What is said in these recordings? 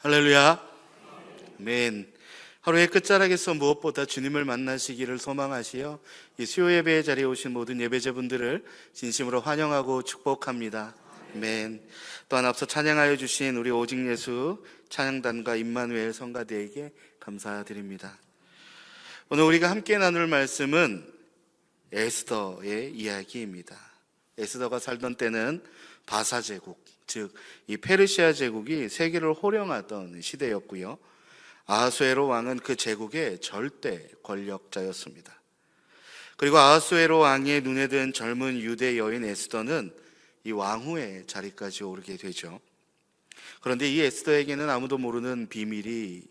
할렐루야. 아멘. 하루의 끝자락에서 무엇보다 주님을 만나시기를 소망하시어 이 수요 예배의 자리에 오신 모든 예배자분들을 진심으로 환영하고 축복합니다. 아멘. 또한 앞서 찬양하여 주신 우리 오직 예수 찬양단과 임마누엘 성가대에게 감사드립니다. 오늘 우리가 함께 나눌 말씀은 에스더의 이야기입니다. 에스더가 살던 때는 바사 제국, 즉 이 페르시아 제국이 세계를 호령하던 시대였고요. 아하수에로 왕은 그 제국의 절대 권력자였습니다. 그리고 아하수에로 왕의 눈에 든 젊은 유대 여인 에스더는 이 왕후의 자리까지 오르게 되죠. 그런데 이 에스더에게는 아무도 모르는 비밀이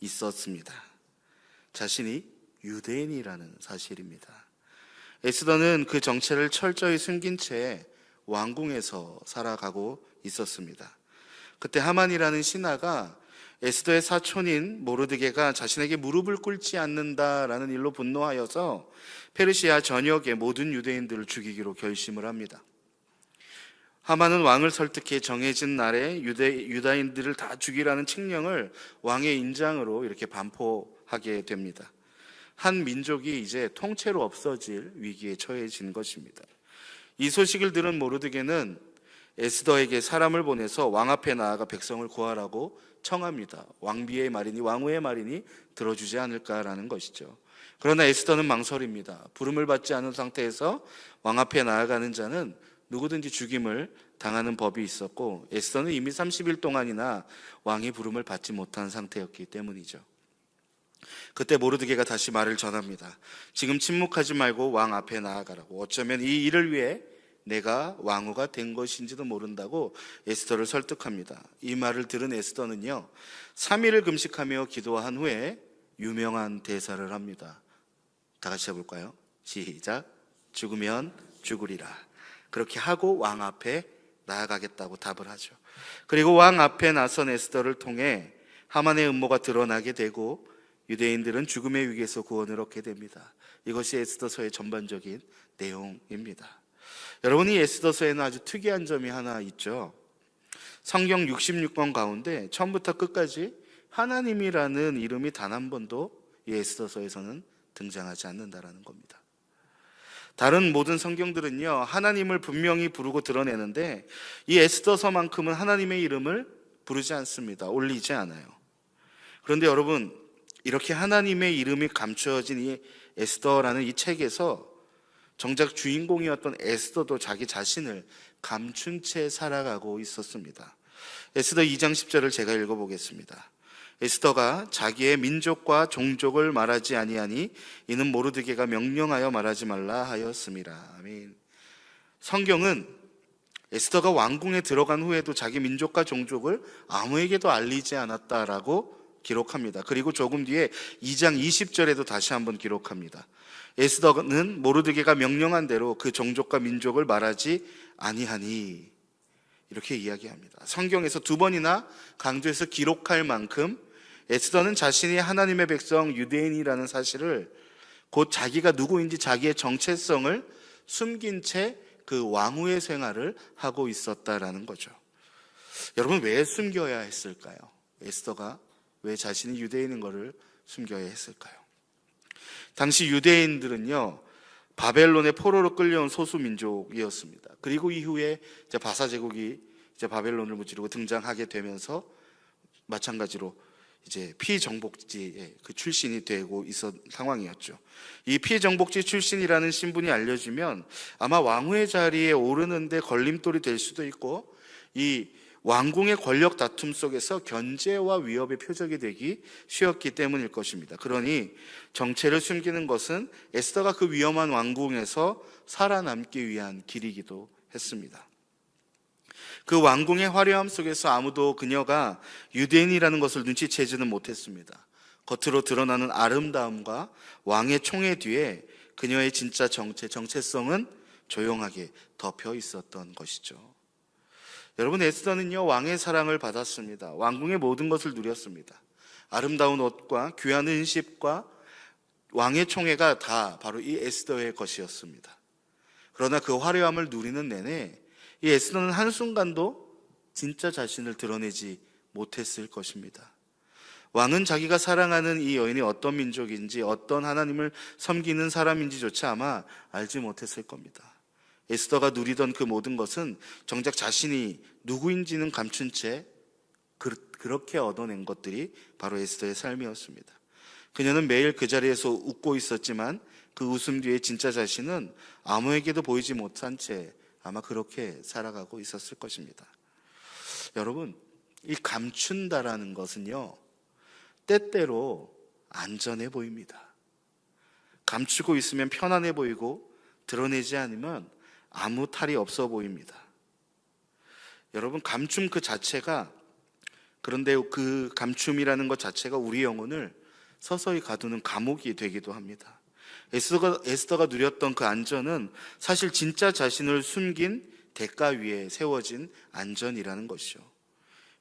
있었습니다. 자신이 유대인이라는 사실입니다. 에스더는 그 정체를 철저히 숨긴 채 왕궁에서 살아가고 있었습니다. 그때 하만이라는 신하가 에스더의 사촌인 모르드게가 자신에게 무릎을 꿇지 않는다라는 일로 분노하여서 페르시아 전역의 모든 유대인들을 죽이기로 결심을 합니다. 하만은 왕을 설득해 정해진 날에 유다인들을 다 죽이라는 칙령을 왕의 인장으로 이렇게 반포하게 됩니다. 한 민족이 이제 통째로 없어질 위기에 처해진 것입니다. 이 소식을 들은 모르드게는 에스더에게 사람을 보내서 왕 앞에 나아가 백성을 구하라고 청합니다. 왕비의 말이니 왕후의 말이니 들어주지 않을까라는 것이죠. 그러나 에스더는 망설입니다. 부름을 받지 않은 상태에서 왕 앞에 나아가는 자는 누구든지 죽임을 당하는 법이 있었고, 에스더는 이미 30일 동안이나 왕의 부름을 받지 못한 상태였기 때문이죠. 그때 모르드게가 다시 말을 전합니다. 지금 침묵하지 말고 왕 앞에 나아가라고. 어쩌면 이 일을 위해 내가 왕후가 된 것인지도 모른다고 에스더를 설득합니다. 이 말을 들은 에스더는요, 3일을 금식하며 기도한 후에 유명한 대사를 합니다. 다 같이 해볼까요? 시작. 죽으면 죽으리라. 그렇게 하고 왕 앞에 나아가겠다고 답을 하죠. 그리고 왕 앞에 나선 에스더를 통해 하만의 음모가 드러나게 되고 유대인들은 죽음의 위기에서 구원을 얻게 됩니다. 이것이 에스더서의 전반적인 내용입니다. 여러분, 이 에스더서에는 아주 특이한 점이 하나 있죠. 성경 66권 가운데 처음부터 끝까지 하나님이라는 이름이 단 한 번도 이 에스더서에서는 등장하지 않는다라는 겁니다. 다른 모든 성경들은요, 하나님을 분명히 부르고 드러내는데 이 에스더서만큼은 하나님의 이름을 부르지 않습니다. 올리지 않아요. 그런데 여러분, 이렇게 하나님의 이름이 감추어진 이 에스더라는 이 책에서 정작 주인공이었던 에스더도 자기 자신을 감춘 채 살아가고 있었습니다. 에스더 2장 10절을 제가 읽어보겠습니다. 에스더가 자기의 민족과 종족을 말하지 아니하니 이는 모르드게가 명령하여 말하지 말라 하였음이라. 아멘. 성경은 에스더가 왕궁에 들어간 후에도 자기 민족과 종족을 아무에게도 알리지 않았다라고 기록합니다. 그리고 조금 뒤에 2장 20절에도 다시 한번 기록합니다. 에스더는 모르드게가 명령한 대로 그 종족과 민족을 말하지 아니하니, 이렇게 이야기합니다. 성경에서 두 번이나 강조해서 기록할 만큼 에스더는 자신이 하나님의 백성 유대인이라는 사실을, 곧 자기가 누구인지 자기의 정체성을 숨긴 채 그 왕후의 생활을 하고 있었다라는 거죠. 여러분, 왜 숨겨야 했을까요? 에스더가 왜 자신이 유대인인 것을 숨겨야 했을까요? 당시 유대인들은요, 바벨론의 포로로 끌려온 소수민족이었습니다. 그리고 이후에 이제 바사 제국이 이제 바벨론을 무찌르고 등장하게 되면서 마찬가지로 이제 피정복지의 그 출신이 되고 있었 상황이었죠. 이 피정복지 출신이라는 신분이 알려지면 아마 왕후의 자리에 오르는데 걸림돌이 될 수도 있고, 이 왕궁의 권력 다툼 속에서 견제와 위협의 표적이 되기 쉬웠기 때문일 것입니다. 그러니 정체를 숨기는 것은 에스더가 그 위험한 왕궁에서 살아남기 위한 길이기도 했습니다. 그 왕궁의 화려함 속에서 아무도 그녀가 유대인이라는 것을 눈치채지는 못했습니다. 겉으로 드러나는 아름다움과 왕의 총애 뒤에 그녀의 진짜 정체성은 조용하게 덮여 있었던 것이죠. 여러분, 에스더는요, 왕의 사랑을 받았습니다. 왕궁의 모든 것을 누렸습니다. 아름다운 옷과 귀한 은십과 왕의 총애가 다 바로 이 에스더의 것이었습니다. 그러나 그 화려함을 누리는 내내 이 에스더는 한순간도 진짜 자신을 드러내지 못했을 것입니다. 왕은 자기가 사랑하는 이 여인이 어떤 민족인지, 어떤 하나님을 섬기는 사람인지조차 아마 알지 못했을 겁니다. 에스더가 누리던 그 모든 것은 정작 자신이 누구인지는 감춘 채 그렇게 얻어낸 것들이 바로 에스더의 삶이었습니다. 그녀는 매일 그 자리에서 웃고 있었지만 그 웃음 뒤에 진짜 자신은 아무에게도 보이지 못한 채 아마 그렇게 살아가고 있었을 것입니다. 여러분, 이 감춘다라는 것은요, 때때로 안전해 보입니다. 감추고 있으면 편안해 보이고 드러내지 않으면 아무 탈이 없어 보입니다. 여러분, 감춤 그 자체가, 그런데 그 감춤이라는 것 자체가 우리 영혼을 서서히 가두는 감옥이 되기도 합니다. 에스더가 누렸던 그 안전은 사실 진짜 자신을 숨긴 대가 위에 세워진 안전이라는 것이죠.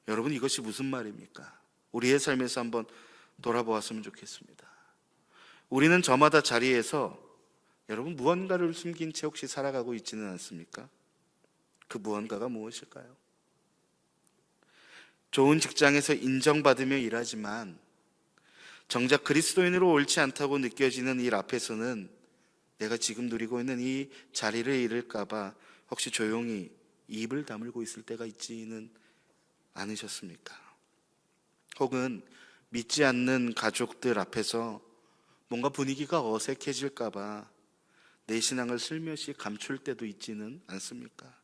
여러분, 이것이 무슨 말입니까? 우리의 삶에서 한번 돌아보았으면 좋겠습니다. 우리는 저마다 자리에서 여러분 무언가를 숨긴 채 혹시 살아가고 있지는 않습니까? 그 무언가가 무엇일까요? 좋은 직장에서 인정받으며 일하지만 정작 그리스도인으로 옳지 않다고 느껴지는 일 앞에서는 내가 지금 누리고 있는 이 자리를 잃을까봐 혹시 조용히 입을 다물고 있을 때가 있지는 않으셨습니까? 혹은 믿지 않는 가족들 앞에서 뭔가 분위기가 어색해질까봐 내 신앙을 슬며시 감출 때도 있지는 않습니까?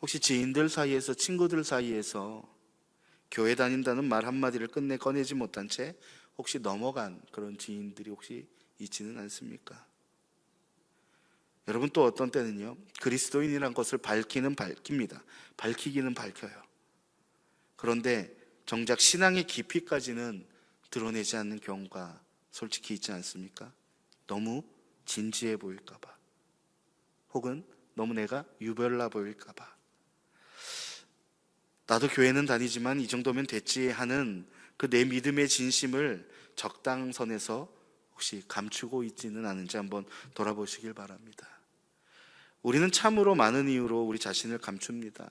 혹시 지인들 사이에서, 친구들 사이에서 교회 다닌다는 말 한마디를 끝내 꺼내지 못한 채 혹시 넘어간 그런 지인들이 혹시 있지는 않습니까? 여러분, 또 어떤 때는요, 그리스도인이란 것을 밝힙니다. 밝히기는 밝혀요. 그런데 정작 신앙의 깊이까지는 드러내지 않는 경우가 솔직히 있지 않습니까? 너무 진지해 보일까봐, 혹은 너무 내가 유별나 보일까봐, 나도 교회는 다니지만 이 정도면 됐지 하는 그 내 믿음의 진심을 적당선에서 혹시 감추고 있지는 않은지 한번 돌아보시길 바랍니다. 우리는 참으로 많은 이유로 우리 자신을 감춥니다.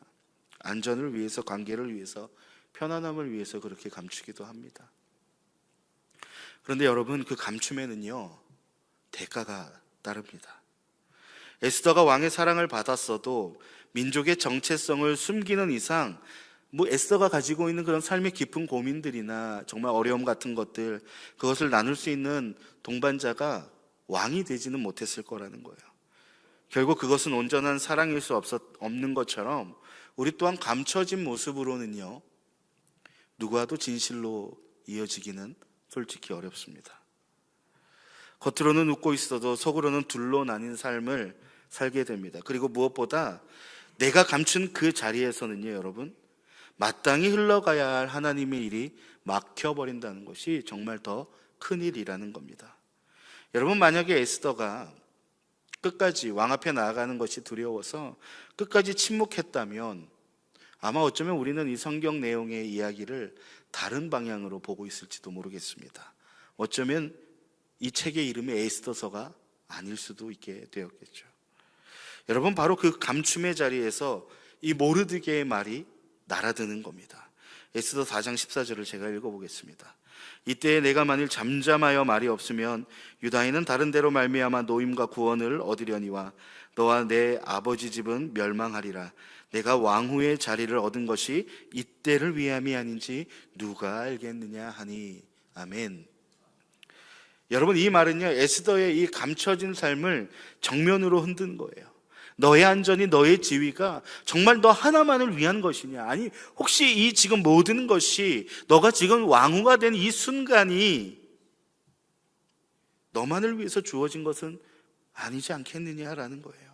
안전을 위해서, 관계를 위해서, 편안함을 위해서 그렇게 감추기도 합니다. 그런데 여러분, 그 감춤에는요, 대가가 따릅니다. 에스더가 왕의 사랑을 받았어도 민족의 정체성을 숨기는 이상 에스더가 가지고 있는 그런 삶의 깊은 고민들이나 정말 어려움 같은 것들, 그것을 나눌 수 있는 동반자가 왕이 되지는 못했을 거라는 거예요. 결국 그것은 온전한 사랑일 수 없는 것처럼 우리 또한 감춰진 모습으로는요, 누구와도 진실로 이어지기는 솔직히 어렵습니다. 겉으로는 웃고 있어도 속으로는 둘로 나뉜 삶을 살게 됩니다. 그리고 무엇보다 내가 감춘 그 자리에서는요, 여러분, 마땅히 흘러가야 할 하나님의 일이 막혀버린다는 것이 정말 더 큰일이라는 겁니다. 여러분, 만약에 에스더가 끝까지 왕 앞에 나아가는 것이 두려워서 끝까지 침묵했다면 아마 어쩌면 우리는 이 성경 내용의 이야기를 다른 방향으로 보고 있을지도 모르겠습니다. 어쩌면 이 책의 이름이 에스더서가 아닐 수도 있게 되었겠죠. 여러분, 바로 그 감춤의 자리에서 이 모르드게의 말이 날아드는 겁니다. 에스더 4장 14절을 제가 읽어보겠습니다. 이때에 내가 만일 잠잠하여 말이 없으면 유다인은 다른 데로 말미암아 노임과 구원을 얻으려니와 너와 내 아버지 집은 멸망하리라. 내가 왕후의 자리를 얻은 것이 이때를 위함이 아닌지 누가 알겠느냐 하니. 아멘. 여러분, 이 말은요, 에스더의 이 감춰진 삶을 정면으로 흔든 거예요. 너의 안전이, 너의 지위가 정말 너 하나만을 위한 것이냐? 아니, 혹시 이 지금 모든 것이, 너가 지금 왕후가 된 이 순간이 너만을 위해서 주어진 것은 아니지 않겠느냐라는 거예요.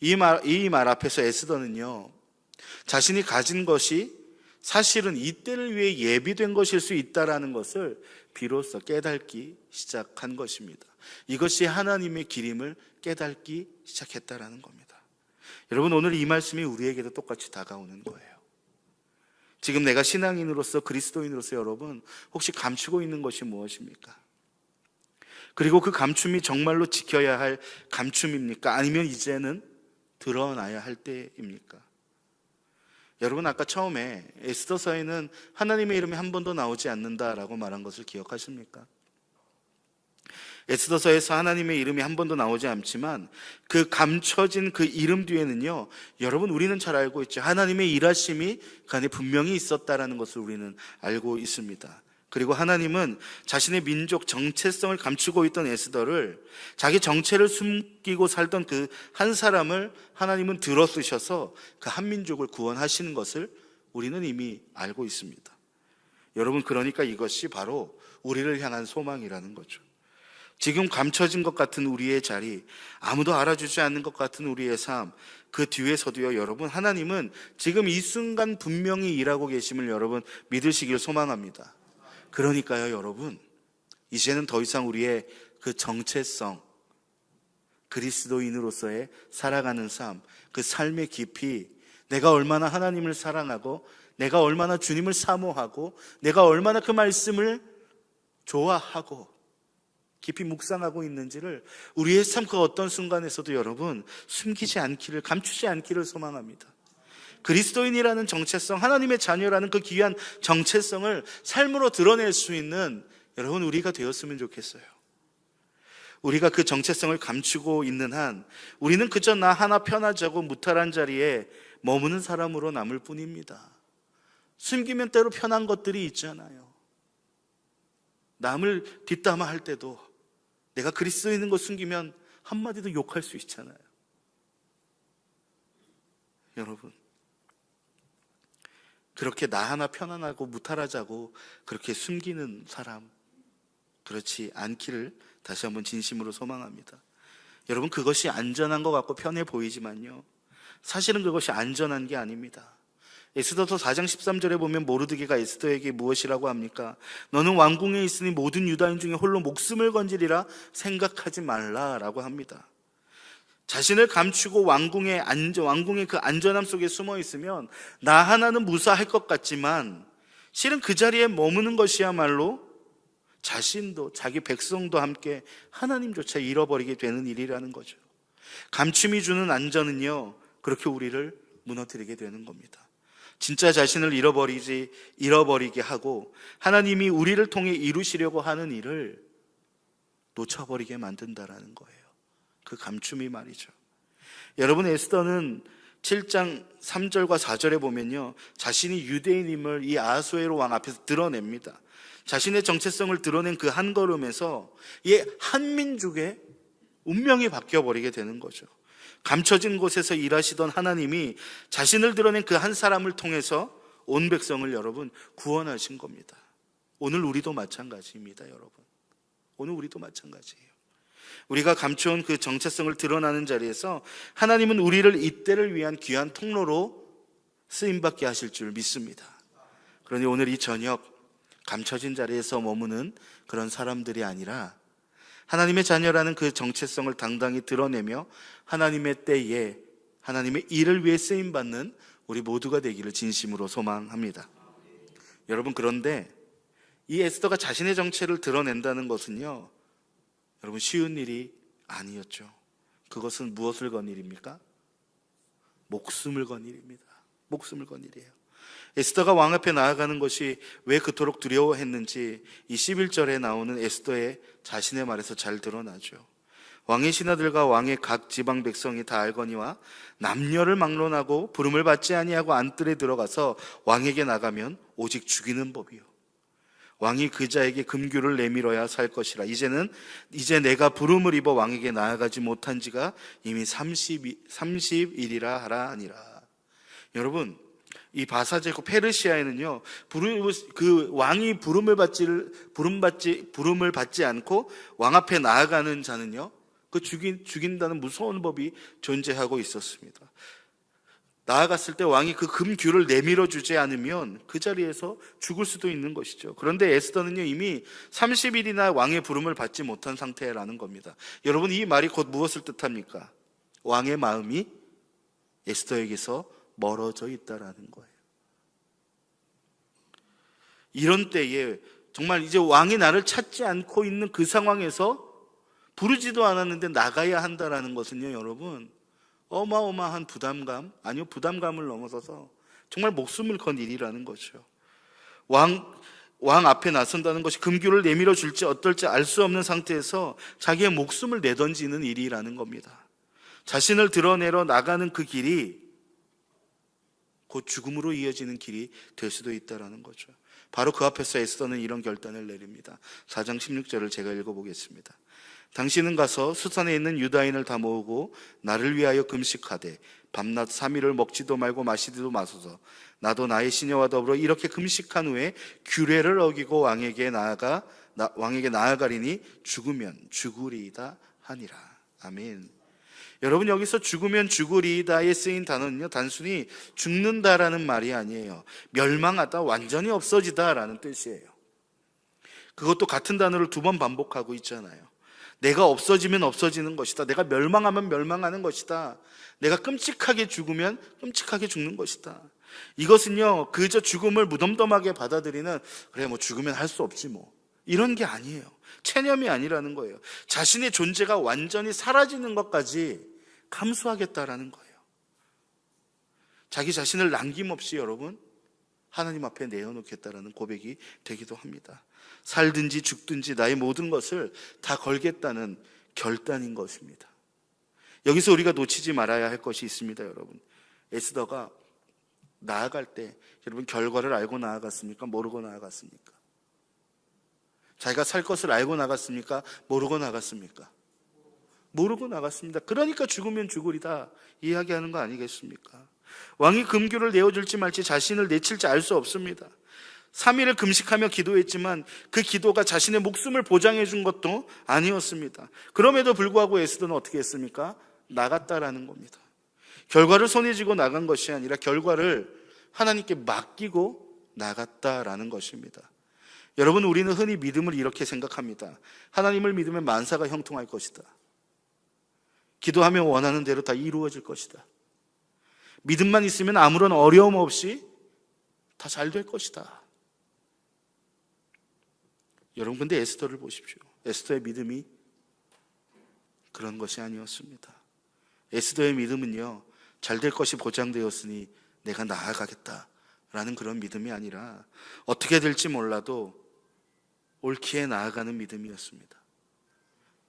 이 말 앞에서 에스더는요, 자신이 가진 것이 사실은 이때를 위해 예비된 것일 수 있다라는 것을 비로소 깨닫기 시작한 것입니다. 이것이 하나님의 길임을 깨닫기 시작했다라는 겁니다. 여러분, 오늘 이 말씀이 우리에게도 똑같이 다가오는 거예요. 지금 내가 신앙인으로서, 그리스도인으로서 여러분, 혹시 감추고 있는 것이 무엇입니까? 그리고 그 감춤이 정말로 지켜야 할 감춤입니까? 아니면 이제는 드러나야 할 때입니까? 여러분 아까 처음에 에스더서에는 하나님의 이름이 한 번도 나오지 않는다라고 말한 것을 기억하십니까? 에스더서에서 하나님의 이름이 한 번도 나오지 않지만 그 감춰진 그 이름 뒤에는요, 여러분 우리는 잘 알고 있죠. 하나님의 일하심이 그 안에 분명히 있었다라는 것을 우리는 알고 있습니다. 그리고 하나님은 자신의 민족 정체성을 감추고 있던 에스더를, 자기 정체를 숨기고 살던 그 한 사람을 하나님은 들어 쓰셔서 그 한 민족을 구원하시는 것을 우리는 이미 알고 있습니다. 여러분, 그러니까 이것이 바로 우리를 향한 소망이라는 거죠. 지금 감춰진 것 같은 우리의 자리, 아무도 알아주지 않는 것 같은 우리의 삶, 그 뒤에서도요, 여러분, 하나님은 지금 이 순간 분명히 일하고 계심을 여러분 믿으시길 소망합니다. 그러니까요, 여러분, 이제는 더 이상 우리의 그 정체성, 그리스도인으로서의 살아가는 삶, 그 삶의 깊이, 내가 얼마나 하나님을 사랑하고, 내가 얼마나 주님을 사모하고, 내가 얼마나 그 말씀을 좋아하고 깊이 묵상하고 있는지를 우리의 삶 그 어떤 순간에서도 여러분 숨기지 않기를, 감추지 않기를 소망합니다. 그리스도인이라는 정체성, 하나님의 자녀라는 그 귀한 정체성을 삶으로 드러낼 수 있는 여러분 우리가 되었으면 좋겠어요. 우리가 그 정체성을 감추고 있는 한 우리는 그저 나 하나 편하자고 무탈한 자리에 머무는 사람으로 남을 뿐입니다. 숨기면 때로 편한 것들이 있잖아요. 남을 뒷담화할 때도 내가 그리스도인인 거 숨기면 한마디도 욕할 수 있잖아요. 여러분, 그렇게 나 하나 편안하고 무탈하자고 그렇게 숨기는 사람, 그렇지 않기를 다시 한번 진심으로 소망합니다. 여러분, 그것이 안전한 것 같고 편해 보이지만요, 사실은 그것이 안전한 게 아닙니다. 에스더서 4장 13절에 보면 모르드게가 에스더에게 무엇이라고 합니까? 너는 왕궁에 있으니 모든 유다인 중에 홀로 목숨을 건지리라 생각하지 말라라고 합니다. 자신을 감추고 왕궁의 그 안전함 속에 숨어 있으면 나 하나는 무사할 것 같지만 실은 그 자리에 머무는 것이야말로 자신도 자기 백성도 함께 하나님조차 잃어버리게 되는 일이라는 거죠. 감춤이 주는 안전은요, 그렇게 우리를 무너뜨리게 되는 겁니다. 진짜 자신을 잃어버리게 하고 하나님이 우리를 통해 이루시려고 하는 일을 놓쳐버리게 만든다라는 거예요. 그 감춤이 말이죠. 여러분, 에스더는 7장 3절과 4절에 보면요, 자신이 유대인임을 이 아하수에로 왕 앞에서 드러냅니다. 자신의 정체성을 드러낸 그 한 걸음에서 이 한민족의 운명이 바뀌어버리게 되는 거죠. 감춰진 곳에서 일하시던 하나님이 자신을 드러낸 그 한 사람을 통해서 온 백성을 여러분 구원하신 겁니다. 오늘 우리도 마찬가지입니다. 여러분, 오늘 우리도 마찬가지예요. 우리가 감춰온 그 정체성을 드러나는 자리에서 하나님은 우리를 이때를 위한 귀한 통로로 쓰임받게 하실 줄 믿습니다. 그러니 오늘 이 저녁 감춰진 자리에서 머무는 그런 사람들이 아니라 하나님의 자녀라는 그 정체성을 당당히 드러내며 하나님의 때에 하나님의 일을 위해 쓰임받는 우리 모두가 되기를 진심으로 소망합니다. 여러분, 그런데 이 에스더가 자신의 정체를 드러낸다는 것은요, 여러분 쉬운 일이 아니었죠. 그것은 무엇을 건 일입니까? 목숨을 건 일입니다. 목숨을 건 일이에요. 에스더가 왕 앞에 나아가는 것이 왜 그토록 두려워했는지 이 11절에 나오는 에스더의 자신의 말에서 잘 드러나죠. 왕의 신하들과 왕의 각 지방 백성이 다 알거니와 남녀를 막론하고 부름을 받지 아니하고 안뜰에 들어가서 왕에게 나가면 오직 죽이는 법이요, 왕이 그 자에게 금규를 내밀어야 살 것이라. 이제 내가 부름을 입어 왕에게 나아가지 못한 지가 이미 30일이라 하라 하니라. 여러분, 이 바사제국 페르시아에는요, 그 왕이 부름을 받지 않고 왕 앞에 나아가는 자는요, 그 죽인다는 무서운 법이 존재하고 있었습니다. 나아갔을 때 왕이 그 금규를 내밀어 주지 않으면 그 자리에서 죽을 수도 있는 것이죠. 그런데 에스더는요, 이미 30일이나 왕의 부름을 받지 못한 상태라는 겁니다. 여러분, 이 말이 곧 무엇을 뜻합니까? 왕의 마음이 에스더에게서 멀어져 있다라는 거예요. 이런 때에 정말 이제 왕이 나를 찾지 않고 있는 그 상황에서 부르지도 않았는데 나가야 한다라는 것은요, 여러분 어마어마한 부담감, 아니요 부담감을 넘어서서 정말 목숨을 건 일이라는 거죠. 왕 앞에 나선다는 것이 금규를 내밀어 줄지 어떨지 알 수 없는 상태에서 자기의 목숨을 내던지는 일이라는 겁니다. 자신을 드러내러 나가는 그 길이 곧 죽음으로 이어지는 길이 될 수도 있다는 거죠. 바로 그 앞에서 에스더는 이런 결단을 내립니다. 4장 16절을 제가 읽어보겠습니다. 당신은 가서 수산에 있는 유다인을 다 모으고 나를 위하여 금식하되 밤낮 3일을 먹지도 말고 마시지도 마소서. 나도 나의 시녀와 더불어 이렇게 금식한 후에 규례를 어기고 왕에게 나아가리니 죽으면 죽으리이다 하니라. 아멘. 여러분, 여기서 죽으면 죽으리이다에 쓰인 단어는요, 단순히 죽는다라는 말이 아니에요. 멸망하다, 완전히 없어지다라는 뜻이에요. 그것도 같은 단어를 2번 반복하고 있잖아요. 내가 없어지면 없어지는 것이다. 내가 멸망하면 멸망하는 것이다. 내가 끔찍하게 죽으면 끔찍하게 죽는 것이다. 이것은요, 그저 죽음을 무덤덤하게 받아들이는, 그래 뭐 죽으면 할 수 없지 뭐, 이런 게 아니에요. 체념이 아니라는 거예요. 자신의 존재가 완전히 사라지는 것까지 감수하겠다라는 거예요. 자기 자신을 남김없이 여러분 하나님 앞에 내어놓겠다라는 고백이 되기도 합니다. 살든지 죽든지 나의 모든 것을 다 걸겠다는 결단인 것입니다. 여기서 우리가 놓치지 말아야 할 것이 있습니다. 여러분, 에스더가 나아갈 때 여러분 결과를 알고 나아갔습니까? 모르고 나아갔습니까? 자기가 살 것을 알고 나갔습니까? 모르고 나갔습니까? 모르고 나갔습니다. 그러니까 죽으면 죽으리다 이야기하는 거 아니겠습니까? 왕이 금규를 내어줄지 말지 자신을 내칠지 알 수 없습니다. 3일을 금식하며 기도했지만 그 기도가 자신의 목숨을 보장해 준 것도 아니었습니다. 그럼에도 불구하고 에스더는 어떻게 했습니까? 나갔다라는 겁니다. 결과를 손에 쥐고 나간 것이 아니라 결과를 하나님께 맡기고 나갔다라는 것입니다. 여러분, 우리는 흔히 믿음을 이렇게 생각합니다. 하나님을 믿으면 만사가 형통할 것이다. 기도하면 원하는 대로 다 이루어질 것이다. 믿음만 있으면 아무런 어려움 없이 다 잘 될 것이다. 여러분, 근데 에스더를 보십시오. 에스더의 믿음이 그런 것이 아니었습니다. 에스더의 믿음은요, 잘 될 것이 보장되었으니 내가 나아가겠다라는 그런 믿음이 아니라 어떻게 될지 몰라도 옳기에 나아가는 믿음이었습니다.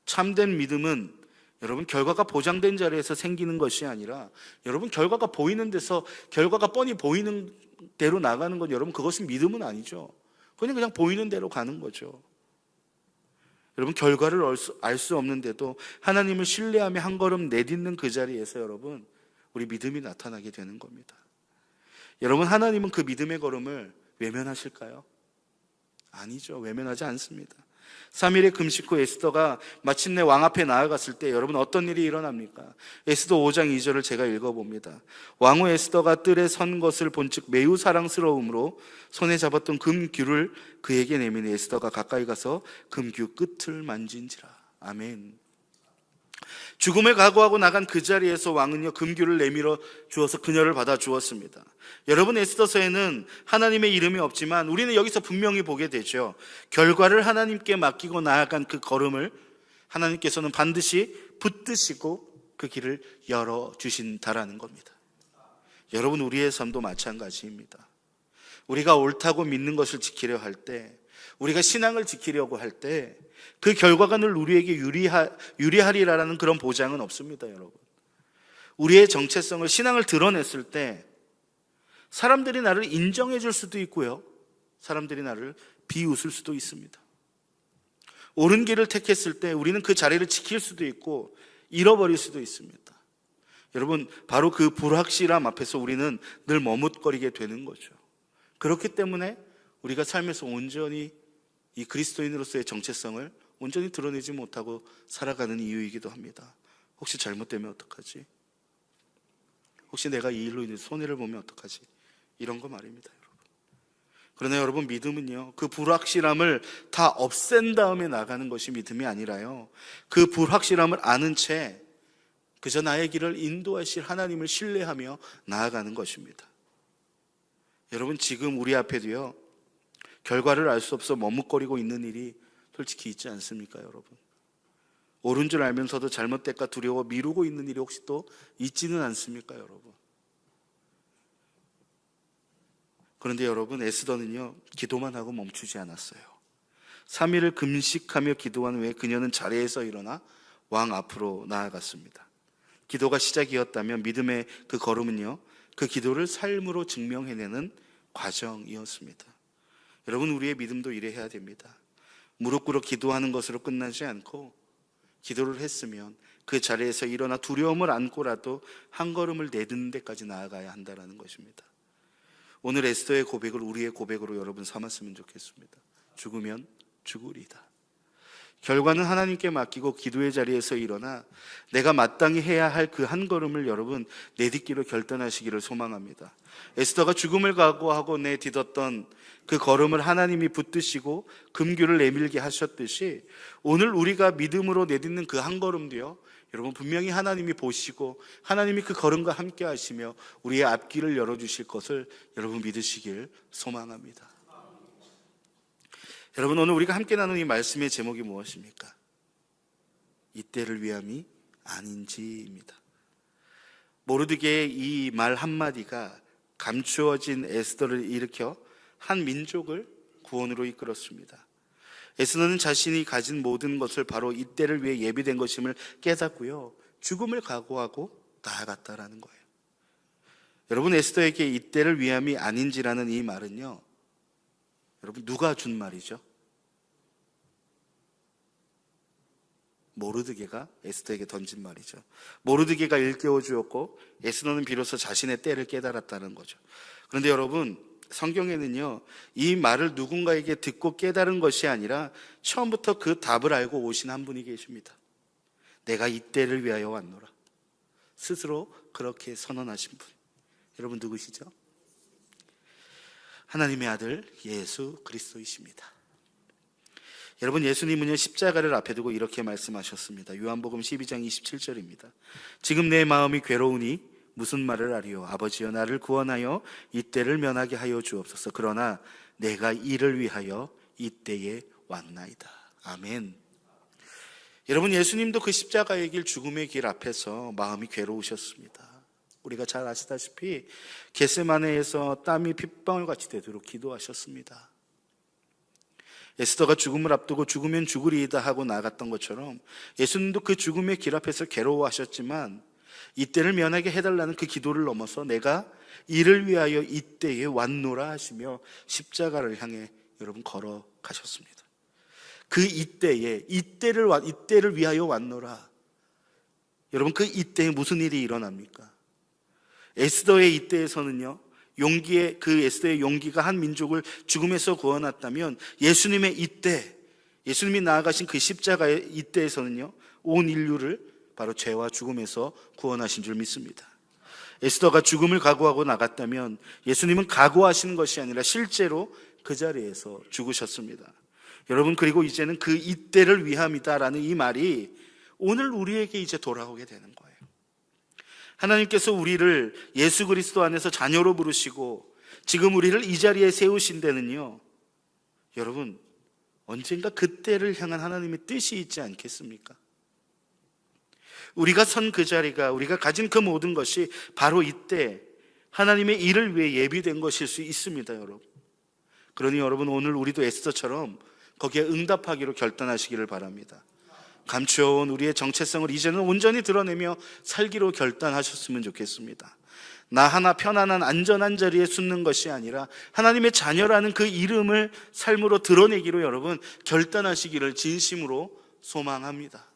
참된 믿음은 여러분 결과가 보장된 자리에서 생기는 것이 아니라 여러분 결과가 보이는 데서 결과가 뻔히 보이는 대로 나가는 것, 여러분 그것은 믿음은 아니죠. 그냥 보이는 대로 가는 거죠. 여러분 결과를 알 수 없는데도 하나님을 신뢰하며 한 걸음 내딛는 그 자리에서 여러분 우리 믿음이 나타나게 되는 겁니다. 여러분, 하나님은 그 믿음의 걸음을 외면하실까요? 아니죠. 외면하지 않습니다. 3일의 금식 후 에스더가 마침내 왕 앞에 나아갔을 때 여러분 어떤 일이 일어납니까? 에스더 5장 2절을 제가 읽어봅니다. 왕후 에스더가 뜰에 선 것을 본즉 매우 사랑스러움으로 손에 잡았던 금규를 그에게 내미니 에스더가 가까이 가서 금규 끝을 만진지라. 아멘. 죽음을 각오하고 나간 그 자리에서 왕은요 금규를 내밀어 주어서 그녀를 받아 주었습니다. 여러분, 에스더서에는 하나님의 이름이 없지만 우리는 여기서 분명히 보게 되죠. 결과를 하나님께 맡기고 나아간 그 걸음을 하나님께서는 반드시 붙드시고 그 길을 열어주신다라는 겁니다. 여러분, 우리의 삶도 마찬가지입니다. 우리가 옳다고 믿는 것을 지키려 할 때, 우리가 신앙을 지키려고 할 때 그 결과가 늘 우리에게 유리하리라는 그런 보장은 없습니다. 여러분, 우리의 정체성을, 신앙을 드러냈을 때 사람들이 나를 인정해 줄 수도 있고요, 사람들이 나를 비웃을 수도 있습니다. 옳은 길을 택했을 때 우리는 그 자리를 지킬 수도 있고 잃어버릴 수도 있습니다. 여러분, 바로 그 불확실함 앞에서 우리는 늘 머뭇거리게 되는 거죠. 그렇기 때문에 우리가 삶에서 온전히 이 그리스도인으로서의 정체성을 온전히 드러내지 못하고 살아가는 이유이기도 합니다. 혹시 잘못되면 어떡하지? 혹시 내가 이 일로 인해서 손해를 보면 어떡하지? 이런 거 말입니다, 여러분. 그러나 여러분, 믿음은요 그 불확실함을 다 없앤 다음에 나가는 것이 믿음이 아니라요, 그 불확실함을 아는 채 그저 나의 길을 인도하실 하나님을 신뢰하며 나아가는 것입니다. 여러분, 지금 우리 앞에도요 결과를 알 수 없어 머뭇거리고 있는 일이 솔직히 있지 않습니까, 여러분? 옳은 줄 알면서도 잘못될까 두려워 미루고 있는 일이 혹시 또 있지는 않습니까, 여러분? 그런데 여러분, 에스더는요 기도만 하고 멈추지 않았어요. 3일을 금식하며 기도한 후에 그녀는 자리에서 일어나 왕 앞으로 나아갔습니다. 기도가 시작이었다면 믿음의 그 걸음은요 그 기도를 삶으로 증명해내는 과정이었습니다. 여러분, 우리의 믿음도 이래야 됩니다. 무릎 꿇어 기도하는 것으로 끝나지 않고 기도를 했으면 그 자리에서 일어나 두려움을 안고라도 한 걸음을 내딛는 데까지 나아가야 한다는 것입니다. 오늘 에스더의 고백을 우리의 고백으로 여러분 삼았으면 좋겠습니다. 죽으면 죽으리다. 결과는 하나님께 맡기고 기도의 자리에서 일어나 내가 마땅히 해야 할 그 한 걸음을 여러분 내딛기로 결단하시기를 소망합니다. 에스더가 죽음을 각오하고 내딛었던 그 걸음을 하나님이 붙드시고 금규를 내밀게 하셨듯이 오늘 우리가 믿음으로 내딛는 그 한 걸음도요 여러분 분명히 하나님이 보시고 하나님이 그 걸음과 함께 하시며 우리의 앞길을 열어주실 것을 여러분 믿으시길 소망합니다. 여러분, 오늘 우리가 함께 나눈 이 말씀의 제목이 무엇입니까? 이때를 위함이 아닌지입니다. 모르드게의 이 말 한마디가 감추어진 에스더를 일으켜 한 민족을 구원으로 이끌었습니다. 에스더는 자신이 가진 모든 것을 바로 이때를 위해 예비된 것임을 깨닫고요 죽음을 각오하고 나아갔다라는 거예요. 여러분, 에스더에게 이때를 위함이 아닌지라는 이 말은요 여러분 누가 준 말이죠? 모르드게가 에스더에게 던진 말이죠. 모르드게가 일깨워 주었고 에스더는 비로소 자신의 때를 깨달았다는 거죠. 그런데 여러분, 성경에는요 이 말을 누군가에게 듣고 깨달은 것이 아니라 처음부터 그 답을 알고 오신 한 분이 계십니다. 내가 이 때를 위하여 왔노라. 스스로 그렇게 선언하신 분, 여러분 누구시죠? 하나님의 아들 예수 그리스도이십니다. 여러분, 예수님은요 십자가를 앞에 두고 이렇게 말씀하셨습니다. 요한복음 12장 27절입니다. 지금 내 마음이 괴로우니 무슨 말을 하리요? 아버지여, 나를 구원하여 이때를 면하게 하여 주옵소서. 그러나 내가 이를 위하여 이때에 왔나이다. 아멘. 여러분, 예수님도 그 십자가의 길, 죽음의 길 앞에서 마음이 괴로우셨습니다. 우리가 잘 아시다시피 겟세마네에서 땀이 핏방울같이 되도록 기도하셨습니다. 에스더가 죽음을 앞두고 죽으면 죽으리이다 하고 나아갔던 것처럼 예수님도 그 죽음의 길 앞에서 괴로워하셨지만 이때를 면하게 해달라는 그 기도를 넘어서 내가 이를 위하여 이때에 왔노라 하시며 십자가를 향해 여러분 걸어가셨습니다. 그 이때에 이때를 위하여 왔노라. 여러분, 그 이때에 무슨 일이 일어납니까? 에스더의 이때에서는요 그 에스더의 용기가 한 민족을 죽음에서 구원했다면 예수님의 이때, 예수님이 나아가신 그 십자가의 이때에서는요 온 인류를 바로 죄와 죽음에서 구원하신 줄 믿습니다. 에스더가 죽음을 각오하고 나갔다면 예수님은 각오하시는 것이 아니라 실제로 그 자리에서 죽으셨습니다. 여러분, 그리고 이제는 그 이때를 위함이다라는 이 말이 오늘 우리에게 이제 돌아오게 되는 거예요. 하나님께서 우리를 예수 그리스도 안에서 자녀로 부르시고 지금 우리를 이 자리에 세우신 데는요 여러분 언젠가 그때를 향한 하나님의 뜻이 있지 않겠습니까? 우리가 선 그 자리가, 우리가 가진 그 모든 것이 바로 이때 하나님의 일을 위해 예비된 것일 수 있습니다. 여러분, 그러니 여러분 오늘 우리도 에스더처럼 거기에 응답하기로 결단하시기를 바랍니다. 감추어온 우리의 정체성을 이제는 온전히 드러내며 살기로 결단하셨으면 좋겠습니다. 나 하나 편안한 안전한 자리에 숨는 것이 아니라 하나님의 자녀라는 그 이름을 삶으로 드러내기로 여러분 결단하시기를 진심으로 소망합니다.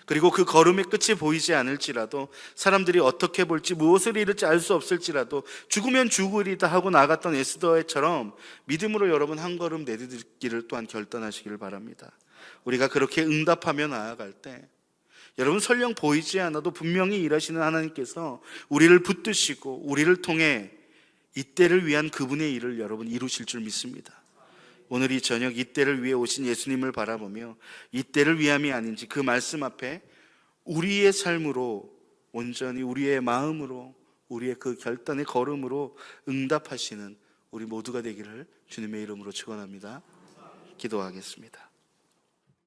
그리고 그 걸음의 끝이 보이지 않을지라도, 사람들이 어떻게 볼지, 무엇을 잃을지 알 수 없을지라도 죽으면 죽으리다 하고 나갔던 에스더처럼 믿음으로 여러분 한 걸음 내딛기를 또한 결단하시기를 바랍니다. 우리가 그렇게 응답하며 나아갈 때 여러분 설령 보이지 않아도 분명히 일하시는 하나님께서 우리를 붙드시고 우리를 통해 이때를 위한 그분의 일을 여러분 이루실 줄 믿습니다. 오늘 이 저녁 이때를 위해 오신 예수님을 바라보며 이때를 위함이 아닌지 그 말씀 앞에 우리의 삶으로 온전히 우리의 마음으로 우리의 그 결단의 걸음으로 응답하시는 우리 모두가 되기를 주님의 이름으로 축원합니다. 기도하겠습니다.